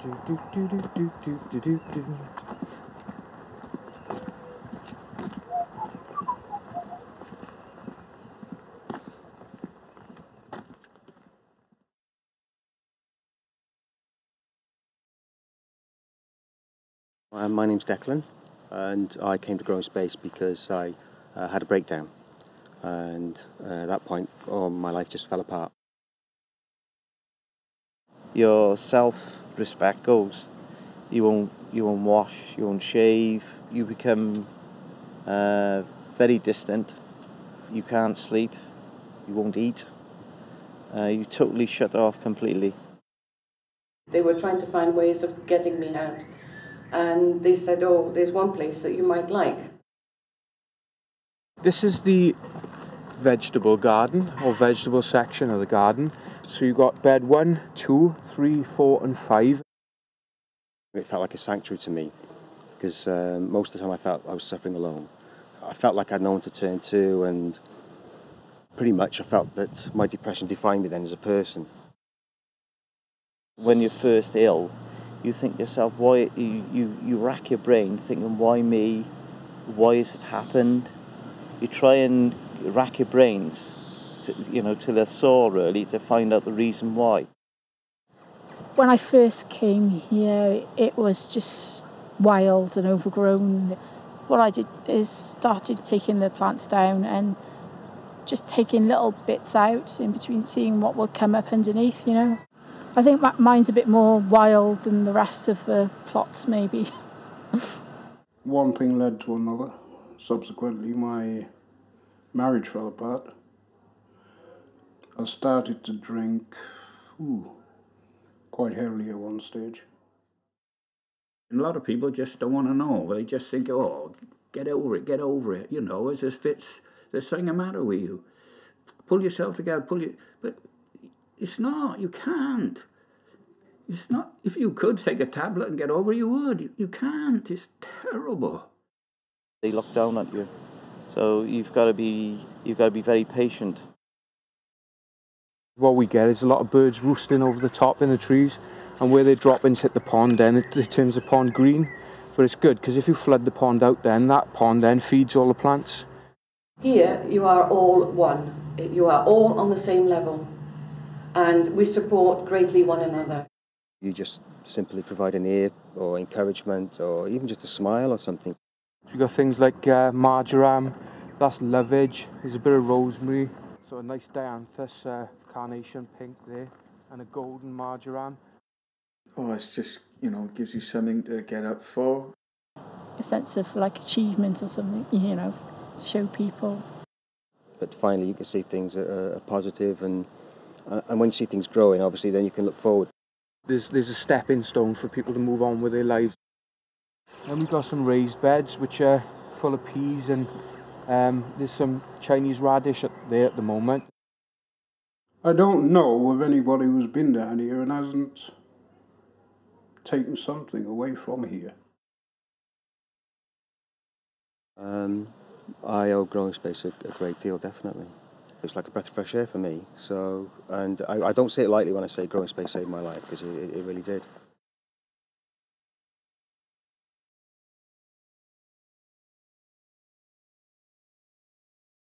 My name's Declan, and I came to Growing Space because I had a breakdown, and at that point, my life just fell apart. Your self-respect goes. You won't wash, you won't shave. You become very distant. You can't sleep. You won't eat. You totally shut off completely. They were trying to find ways of getting me out, and they said, "Oh, there's one place that you might like." This is the vegetable garden, or vegetable section of the garden. So you've got bed 1, 2, 3, 4 and 5. It felt like a sanctuary to me, because most of the time I felt I was suffering alone. I felt like I had no one to turn to, and pretty much I felt that my depression defined me then as a person. When you're first ill, you think to yourself, why you rack your brain thinking, why me? Why has it happened? You try and rack your brains, till they're sore really, to find out the reason why. When I first came here, it was just wild and overgrown. What I did is started taking the plants down and just taking little bits out in between, seeing what would come up underneath, I think mine's a bit more wild than the rest of the plots, maybe. One thing led to another. Subsequently, my marriage fell apart. I started to drink quite heavily at one stage. A lot of people just don't want to know. They just think, oh, get over it, as if there's something the matter with you. Pull yourself together, but it's not, you can't. It's not, if you could take a tablet and get over it, you would. You can't, it's terrible. They look down at you, so you've got to be very patient. What we get is a lot of birds roosting over the top in the trees, and where they drop into the pond, then it turns the pond green. But it's good, because if you flood the pond out, then that pond then feeds all the plants. Here, you are all one. You are all on the same level, and we support greatly one another. You just simply provide an ear, or encouragement, or even just a smile or something. We've got things like marjoram, that's lovage, there's a bit of rosemary, so a nice dianthus carnation pink there, and a golden marjoram. Oh, it's just, gives you something to get up for. A sense of achievement or something, to show people. But finally you can see things are positive, and when you see things growing, obviously then you can look forward. There's a stepping stone for people to move on with their lives. And we've got some raised beds which are full of peas, and there's some Chinese radish there at the moment. I don't know of anybody who's been down here and hasn't taken something away from here. I owe Growing Space a great deal, definitely. It's like a breath of fresh air for me. So, and I don't say it lightly when I say Growing Space saved my life, because it really did.